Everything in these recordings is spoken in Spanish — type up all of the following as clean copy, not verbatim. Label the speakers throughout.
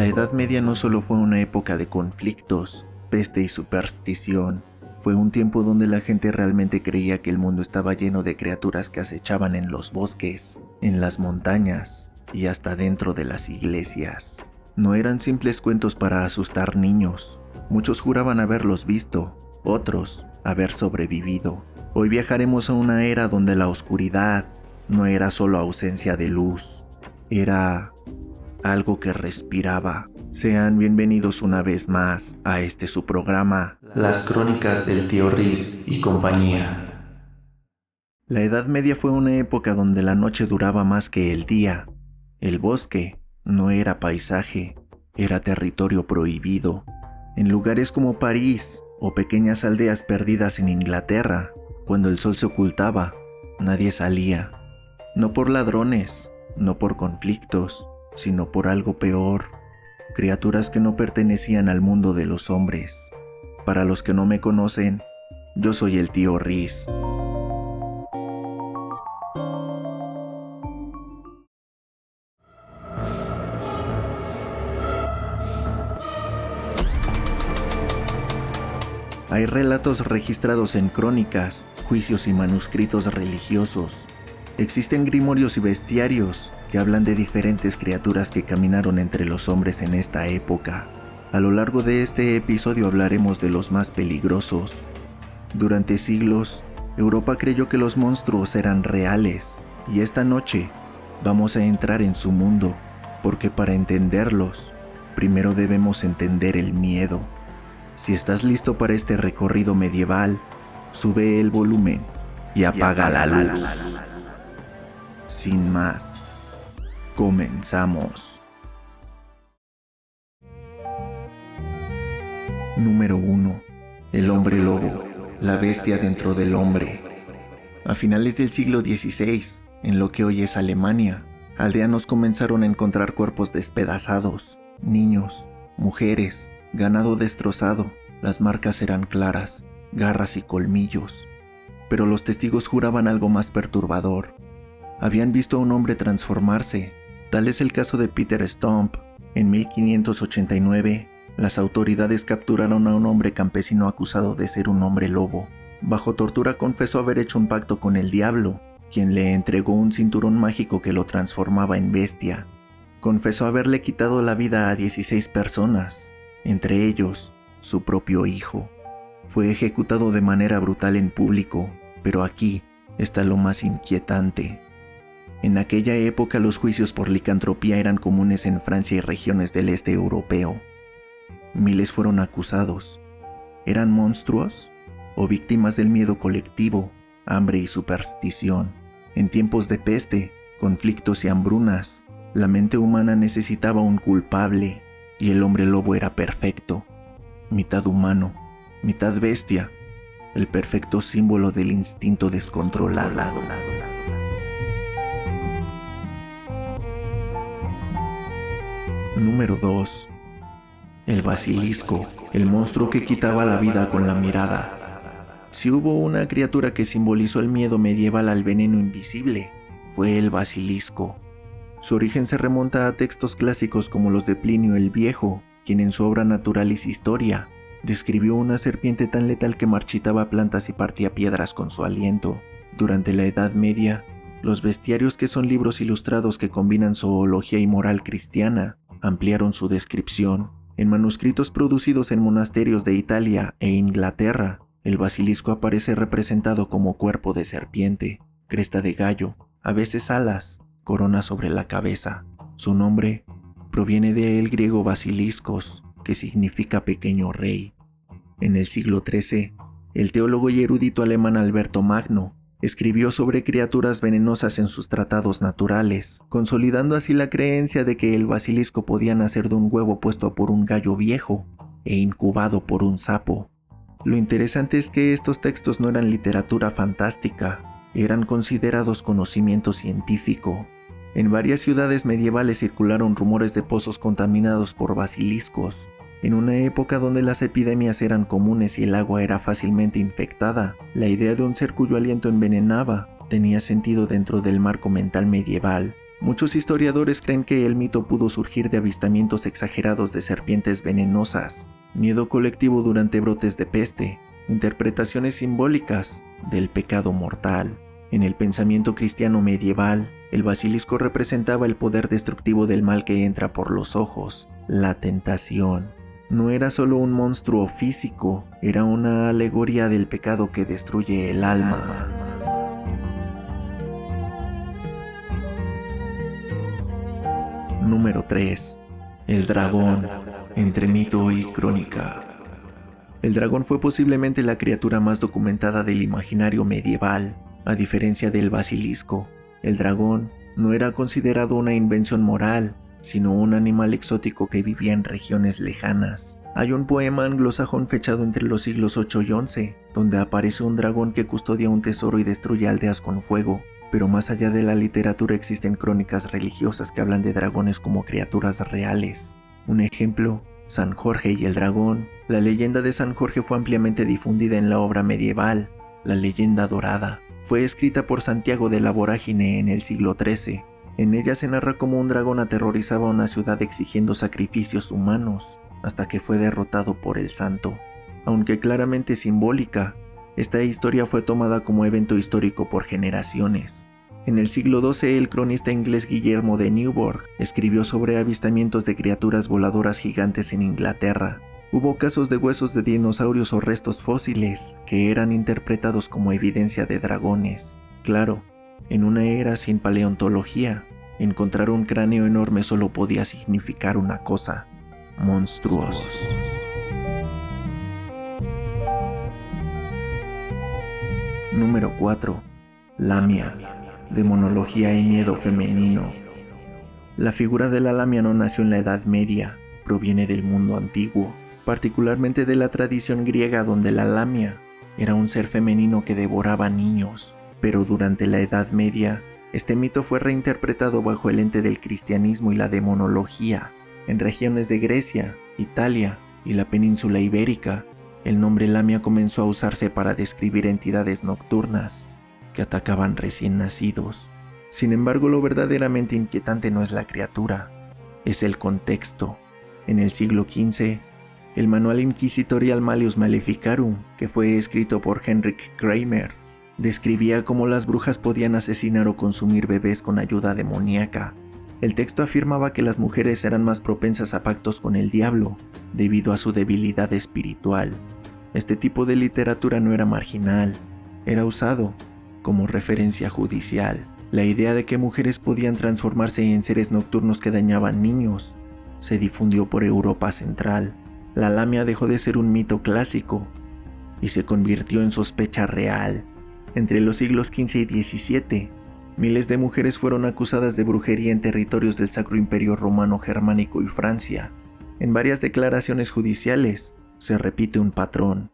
Speaker 1: La Edad Media no solo fue una época de conflictos, peste y superstición, fue un tiempo donde la gente realmente creía que el mundo estaba lleno de criaturas que acechaban en los bosques, en las montañas y hasta dentro de las iglesias. No eran simples cuentos para asustar niños. Muchos juraban haberlos visto, otros haber sobrevivido. Hoy viajaremos a una era donde la oscuridad no era solo ausencia de luz, era algo que respiraba. Sean bienvenidos una vez más a su programa,
Speaker 2: Las Crónicas del Tío Riz y compañía.
Speaker 1: La Edad Media fue una época donde la noche duraba más que el día. El bosque no era paisaje, era territorio prohibido. En lugares como París o pequeñas aldeas perdidas en Inglaterra, cuando el sol se ocultaba, nadie salía. No por ladrones, no por conflictos, sino por algo peor, criaturas que no pertenecían al mundo de los hombres. Para los que no me conocen, yo soy el Tío Riz. Hay relatos registrados en crónicas, juicios y manuscritos religiosos. Existen grimorios y bestiarios que hablan de diferentes criaturas que caminaron entre los hombres en esta época. A lo largo de este episodio hablaremos de los más peligrosos. Durante siglos, Europa creyó que los monstruos eran reales, y esta noche vamos a entrar en su mundo, porque para entenderlos, primero debemos entender el miedo. Si estás listo para este recorrido medieval, sube el volumen y apaga la luz. Sin más, comenzamos. Número 1. El hombre lobo, la bestia dentro del hombre. A finales del siglo XVI, en lo que hoy es Alemania, aldeanos comenzaron a encontrar cuerpos despedazados, niños, mujeres, ganado destrozado. Las marcas eran claras, garras y colmillos. Pero los testigos juraban algo más perturbador. Habían visto a un hombre transformarse. Tal es el caso de Peter Stump. En 1589, las autoridades capturaron a un hombre campesino acusado de ser un hombre lobo. Bajo tortura confesó haber hecho un pacto con el diablo, quien le entregó un cinturón mágico que lo transformaba en bestia. Confesó haberle quitado la vida a 16 personas, entre ellos su propio hijo. Fue ejecutado de manera brutal en público, pero aquí está lo más inquietante. En aquella época los juicios por licantropía eran comunes en Francia y regiones del este europeo. Miles fueron acusados. ¿Eran monstruos o víctimas del miedo colectivo, hambre y superstición? En tiempos de peste, conflictos y hambrunas, la mente humana necesitaba un culpable, y el hombre lobo era perfecto. Mitad humano, mitad bestia, el perfecto símbolo del instinto descontrolado. Número 2. El basilisco, el monstruo que quitaba la vida con la mirada. Si hubo una criatura que simbolizó el miedo medieval al veneno invisible, fue el basilisco. Su origen se remonta a textos clásicos como los de Plinio el Viejo, quien en su obra Naturalis Historia describió una serpiente tan letal que marchitaba plantas y partía piedras con su aliento. Durante la Edad Media, los bestiarios, que son libros ilustrados que combinan zoología y moral cristiana, ampliaron su descripción. En manuscritos producidos en monasterios de Italia e Inglaterra, el basilisco aparece representado como cuerpo de serpiente, cresta de gallo, a veces alas, corona sobre la cabeza. Su nombre proviene del griego basiliskos, que significa pequeño rey. En el siglo XIII, el teólogo y erudito alemán Alberto Magno escribió sobre criaturas venenosas en sus tratados naturales, consolidando así la creencia de que el basilisco podía nacer de un huevo puesto por un gallo viejo e incubado por un sapo. Lo interesante es que estos textos no eran literatura fantástica, eran considerados conocimiento científico. En varias ciudades medievales circularon rumores de pozos contaminados por basiliscos. En una época donde las epidemias eran comunes y el agua era fácilmente infectada, la idea de un ser cuyo aliento envenenaba tenía sentido dentro del marco mental medieval. Muchos historiadores creen que el mito pudo surgir de avistamientos exagerados de serpientes venenosas, miedo colectivo durante brotes de peste, interpretaciones simbólicas del pecado mortal. En el pensamiento cristiano medieval, el basilisco representaba el poder destructivo del mal que entra por los ojos, la tentación. No era solo un monstruo físico, era una alegoría del pecado que destruye el alma. Número 3. El dragón, entre mito y crónica. El dragón fue posiblemente la criatura más documentada del imaginario medieval. A diferencia del basilisco, el dragón no era considerado una invención moral, sino un animal exótico que vivía en regiones lejanas. Hay un poema anglosajón fechado entre los siglos 8 y 11, donde aparece un dragón que custodia un tesoro y destruye aldeas con fuego. Pero más allá de la literatura existen crónicas religiosas que hablan de dragones como criaturas reales. Un ejemplo, San Jorge y el dragón. La leyenda de San Jorge fue ampliamente difundida en la obra medieval, La Leyenda Dorada. Fue escrita por Santiago de la Vorágine en el siglo XIII. En ella se narra cómo un dragón aterrorizaba una ciudad exigiendo sacrificios humanos, hasta que fue derrotado por el santo. Aunque claramente simbólica, esta historia fue tomada como evento histórico por generaciones. En el siglo XII, el cronista inglés Guillermo de Newburgh escribió sobre avistamientos de criaturas voladoras gigantes en Inglaterra. Hubo casos de huesos de dinosaurios o restos fósiles que eran interpretados como evidencia de dragones. Claro, en una era sin paleontología, encontrar un cráneo enorme solo podía significar una cosa: monstruos. Número 4. Lamia, demonología y miedo femenino. La figura de la lamia no nació en la Edad Media, proviene del mundo antiguo, particularmente de la tradición griega, donde la lamia era un ser femenino que devoraba niños. Pero durante la Edad Media, este mito fue reinterpretado bajo el ente del cristianismo y la demonología. En regiones de Grecia, Italia y la península ibérica, el nombre lamia comenzó a usarse para describir entidades nocturnas que atacaban recién nacidos. Sin embargo, lo verdaderamente inquietante no es la criatura, es el contexto. En el siglo XV, el manual inquisitorial Malleus Maleficarum, que fue escrito por Henrik Kramer, describía cómo las brujas podían asesinar o consumir bebés con ayuda demoníaca. El texto afirmaba que las mujeres eran más propensas a pactos con el diablo, debido a su debilidad espiritual. Este tipo de literatura no era marginal, era usado como referencia judicial. La idea de que mujeres podían transformarse en seres nocturnos que dañaban niños se difundió por Europa Central. La lamia dejó de ser un mito clásico y se convirtió en sospecha real. Entre los siglos XV y XVII, miles de mujeres fueron acusadas de brujería en territorios del Sacro Imperio Romano Germánico y Francia. En varias declaraciones judiciales se repite un patrón: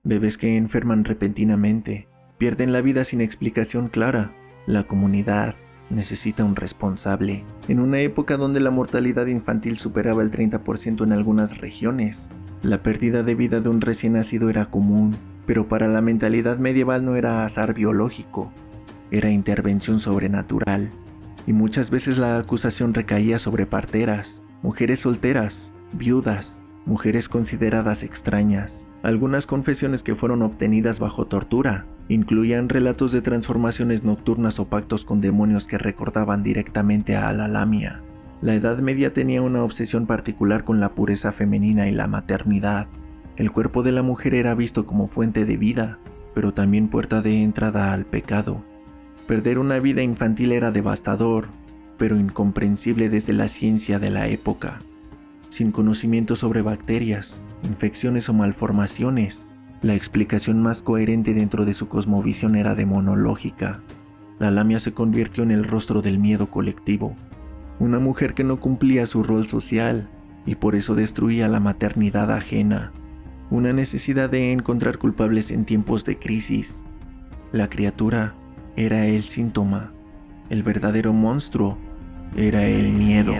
Speaker 1: bebés que enferman repentinamente, pierden la vida sin explicación clara. La comunidad necesita un responsable. En una época donde la mortalidad infantil superaba el 30% en algunas regiones, la pérdida de vida de un recién nacido era común, pero para la mentalidad medieval no era azar biológico, era intervención sobrenatural, y muchas veces la acusación recaía sobre parteras, mujeres solteras, viudas, mujeres consideradas extrañas. Algunas confesiones que fueron obtenidas bajo tortura incluían relatos de transformaciones nocturnas o pactos con demonios que recordaban directamente a la lamia. La Edad Media tenía una obsesión particular con la pureza femenina y la maternidad. El cuerpo de la mujer era visto como fuente de vida, pero también puerta de entrada al pecado. Perder una vida infantil era devastador, pero incomprensible desde la ciencia de la época. Sin conocimiento sobre bacterias, infecciones o malformaciones, la explicación más coherente dentro de su cosmovisión era demonológica. La lamia se convirtió en el rostro del miedo colectivo, una mujer que no cumplía su rol social y por eso destruía la maternidad ajena, una necesidad de encontrar culpables en tiempos de crisis. La criatura era el síntoma, el verdadero monstruo era el miedo.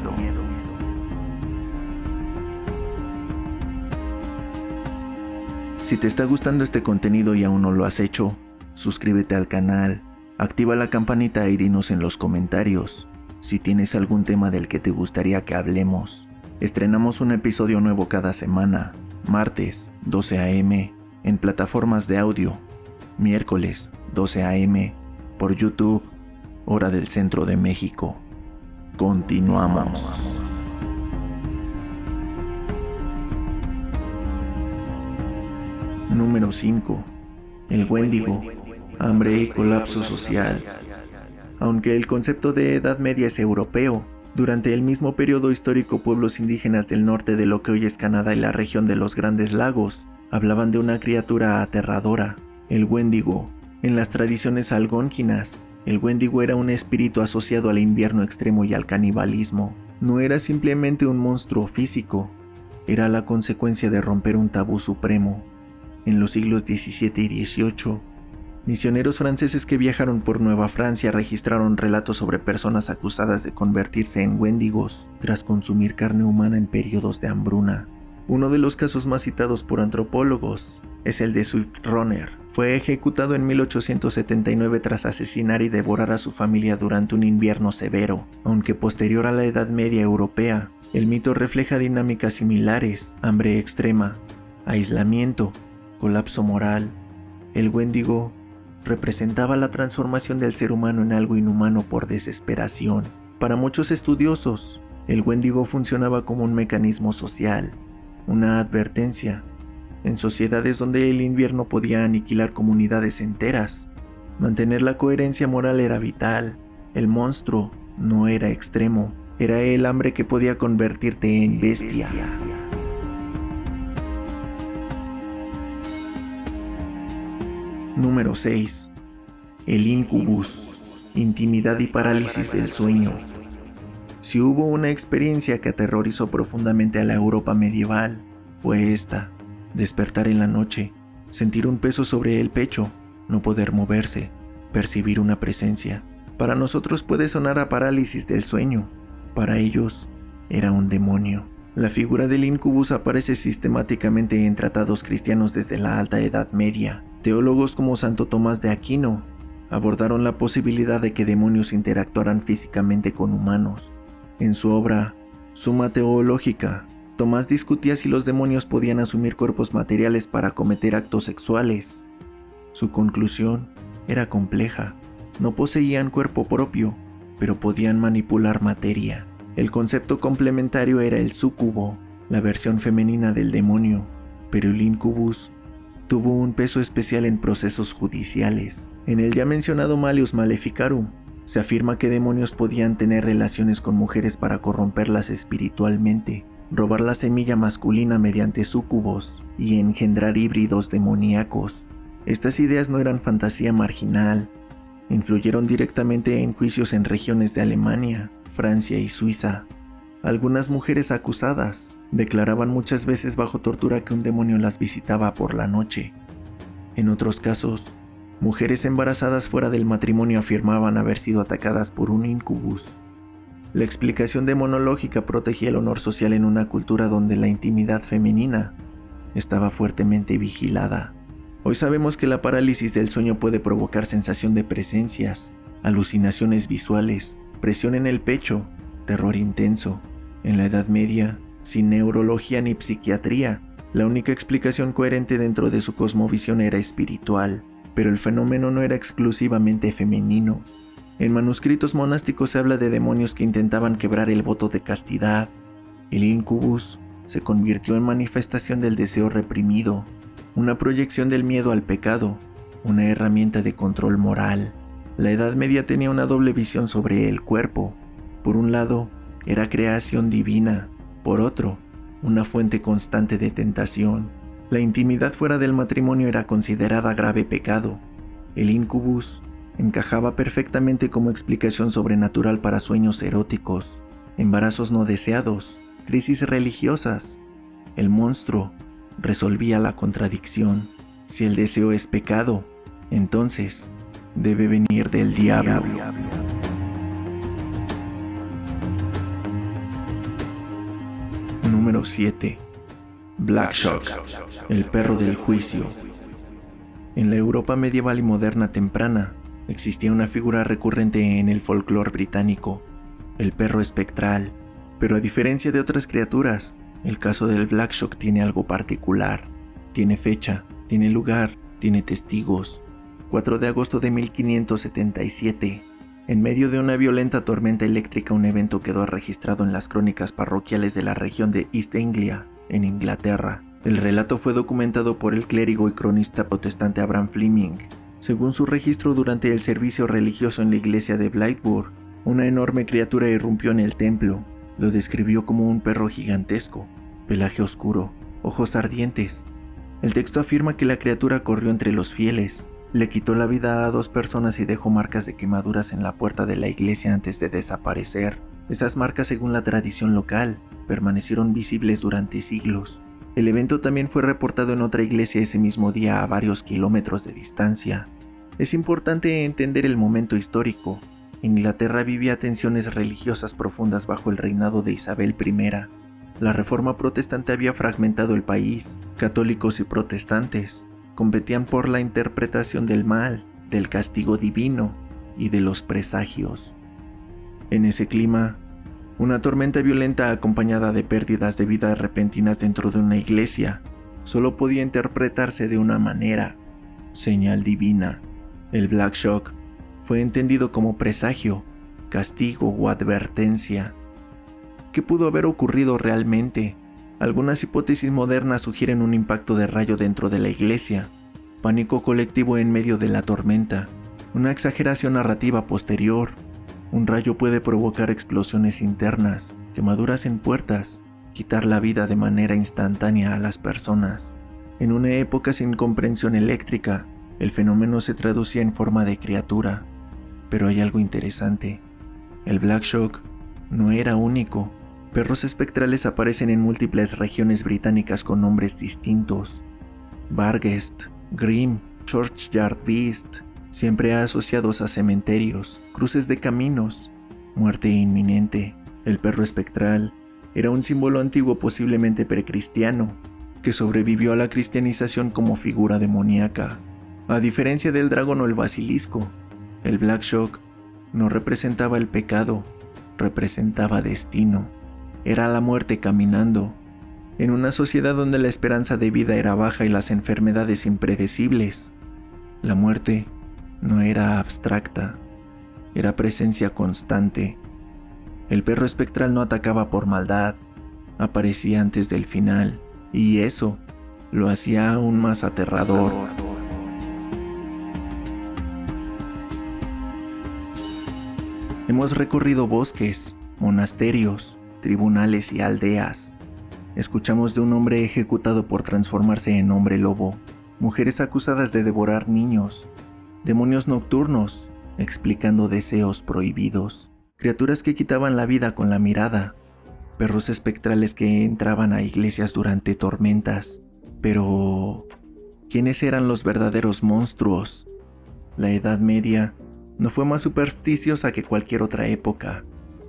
Speaker 1: Si te está gustando este contenido y aún no lo has hecho, suscríbete al canal, activa la campanita y dinos en los comentarios Si tienes algún tema del que te gustaría que hablemos, estrenamos un episodio nuevo cada semana, martes 12 a.m. en plataformas de audio, miércoles 12 a.m. por YouTube, hora del centro de México. Continuamos. Número 5. El Wendigo, hambre y colapso social. Aunque el concepto de Edad Media es europeo, durante el mismo periodo histórico pueblos indígenas del norte de lo que hoy es Canadá y la región de los Grandes Lagos hablaban de una criatura aterradora, el Wendigo. En las tradiciones algonquinas, el Wendigo era un espíritu asociado al invierno extremo y al canibalismo. No era simplemente un monstruo físico, era la consecuencia de romper un tabú supremo. En los siglos XVII y XVIII, misioneros franceses que viajaron por Nueva Francia registraron relatos sobre personas acusadas de convertirse en wendigos tras consumir carne humana en periodos de hambruna. Uno de los casos más citados por antropólogos es el de Swift Runner. Fue ejecutado en 1879 tras asesinar y devorar a su familia durante un invierno severo. Aunque posterior a la Edad Media europea, el mito refleja dinámicas similares: hambre extrema, aislamiento, colapso moral. El Wendigo representaba la transformación del ser humano en algo inhumano por desesperación. Para muchos estudiosos, el Wendigo funcionaba como un mecanismo social, una advertencia. En sociedades donde el invierno podía aniquilar comunidades enteras, mantener la coherencia moral era vital. El monstruo no era extremo, era el hambre que podía convertirte en bestia. Número 6. El incubus, intimidad y parálisis del sueño. Si hubo una experiencia que aterrorizó profundamente a la Europa medieval, fue esta: despertar en la noche, sentir un peso sobre el pecho, no poder moverse, percibir una presencia. Para nosotros puede sonar a parálisis del sueño, para ellos era un demonio. La figura del incubus aparece sistemáticamente en tratados cristianos desde la Alta Edad Media. Teólogos como Santo Tomás de Aquino abordaron la posibilidad de que demonios interactuaran físicamente con humanos. En su obra Summa Theologica, Tomás discutía si los demonios podían asumir cuerpos materiales para cometer actos sexuales. Su conclusión era compleja: no poseían cuerpo propio, pero podían manipular materia. El concepto complementario era el súcubo, la versión femenina del demonio, pero el incubus tuvo un peso especial en procesos judiciales. En el ya mencionado Malleus Maleficarum, se afirma que demonios podían tener relaciones con mujeres para corromperlas espiritualmente, robar la semilla masculina mediante súcubos y engendrar híbridos demoníacos. Estas ideas no eran fantasía marginal, influyeron directamente en juicios en regiones de Alemania, Francia y Suiza. Algunas mujeres acusadas declaraban muchas veces bajo tortura que un demonio las visitaba por la noche. En otros casos, mujeres embarazadas fuera del matrimonio afirmaban haber sido atacadas por un incubus. La explicación demonológica protegía el honor social en una cultura donde la intimidad femenina estaba fuertemente vigilada. Hoy sabemos que la parálisis del sueño puede provocar sensación de presencias, alucinaciones visuales, presión en el pecho, terror intenso. En la Edad Media, sin neurología ni psiquiatría, la única explicación coherente dentro de su cosmovisión era espiritual, pero el fenómeno no era exclusivamente femenino. En manuscritos monásticos se habla de demonios que intentaban quebrar el voto de castidad. El incubus se convirtió en manifestación del deseo reprimido, una proyección del miedo al pecado, una herramienta de control moral. La Edad Media tenía una doble visión sobre el cuerpo. Por un lado, era creación divina; por otro, una fuente constante de tentación. La intimidad fuera del matrimonio era considerada grave pecado. El incubus encajaba perfectamente como explicación sobrenatural para sueños eróticos, embarazos no deseados, crisis religiosas. El monstruo resolvía la contradicción. Si el deseo es pecado, entonces debe venir del diablo. Número 7. Black Shock, el perro del juicio. En la Europa medieval y moderna temprana, existía una figura recurrente en el folclore británico, el perro espectral. Pero a diferencia de otras criaturas, el caso del Black Shock tiene algo particular. Tiene fecha, tiene lugar, tiene testigos. 4 de agosto de 1577. En medio de una violenta tormenta eléctrica, un evento quedó registrado en las crónicas parroquiales de la región de East Anglia, en Inglaterra. El relato fue documentado por el clérigo y cronista protestante Abraham Fleming. Según su registro, durante el servicio religioso en la iglesia de Blythburgh, una enorme criatura irrumpió en el templo. Lo describió como un perro gigantesco, pelaje oscuro, ojos ardientes. El texto afirma que la criatura corrió entre los fieles, le quitó la vida a 2 personas y dejó marcas de quemaduras en la puerta de la iglesia antes de desaparecer. Esas marcas, según la tradición local, permanecieron visibles durante siglos. El evento también fue reportado en otra iglesia ese mismo día a varios kilómetros de distancia. Es importante entender el momento histórico. Inglaterra vivía tensiones religiosas profundas bajo el reinado de Isabel I. La reforma protestante había fragmentado el país. Católicos y protestantes competían por la interpretación del mal, del castigo divino y de los presagios. En ese clima, una tormenta violenta acompañada de pérdidas de vida repentinas dentro de una iglesia solo podía interpretarse de una manera: señal divina. El Black Shock fue entendido como presagio, castigo o advertencia. ¿Qué pudo haber ocurrido realmente? Algunas hipótesis modernas sugieren un impacto de rayo dentro de la iglesia, pánico colectivo en medio de la tormenta, una exageración narrativa posterior. Un rayo puede provocar explosiones internas, quemaduras en puertas, quitar la vida de manera instantánea a las personas. En una época sin comprensión eléctrica, el fenómeno se traducía en forma de criatura. Pero hay algo interesante. El Black Shock no era único. Perros espectrales aparecen en múltiples regiones británicas con nombres distintos. Barghest, Grim, Churchyard Beast, siempre asociados a cementerios, cruces de caminos, muerte inminente. El perro espectral era un símbolo antiguo, posiblemente precristiano, que sobrevivió a la cristianización como figura demoníaca. A diferencia del dragón o el basilisco, el Black Shock no representaba el pecado, representaba destino. Era la muerte caminando. En una sociedad donde la esperanza de vida era baja y las enfermedades impredecibles, la muerte no era abstracta, era presencia constante. El perro espectral no atacaba por maldad, aparecía antes del final, y eso lo hacía aún más aterrador. Hemos recorrido bosques, monasterios, tribunales y aldeas. Escuchamos de un hombre ejecutado por transformarse en hombre lobo, mujeres acusadas de devorar niños, demonios nocturnos explicando deseos prohibidos, criaturas que quitaban la vida con la mirada, perros espectrales que entraban a iglesias durante tormentas. Pero, ¿quiénes eran los verdaderos monstruos? La Edad Media no fue más supersticiosa que cualquier otra época.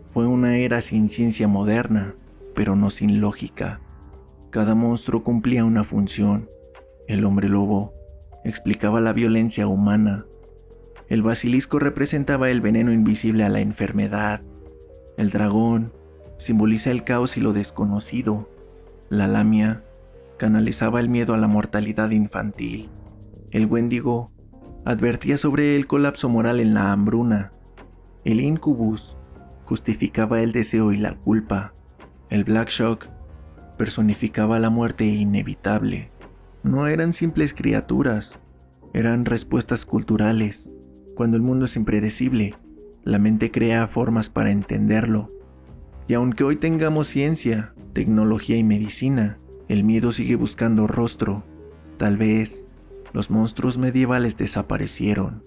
Speaker 1: Fue una era sin ciencia moderna, pero no sin lógica. Cada monstruo cumplía una función. El hombre lobo explicaba la violencia humana. El basilisco representaba el veneno invisible a la enfermedad. El dragón simboliza el caos y lo desconocido. La lamia canalizaba el miedo a la mortalidad infantil. El Wendigo advertía sobre el colapso moral en la hambruna. El Incubus justificaba el deseo y la culpa. El Black Shock personificaba la muerte inevitable. No eran simples criaturas, eran respuestas culturales. Cuando el mundo es impredecible, la mente crea formas para entenderlo. Y aunque hoy tengamos ciencia, tecnología y medicina, el miedo sigue buscando rostro. Tal vez los monstruos medievales desaparecieron,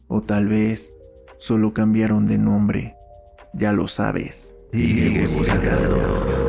Speaker 1: o tal vez solo cambiaron de nombre. Ya lo sabes. Sigue buscando.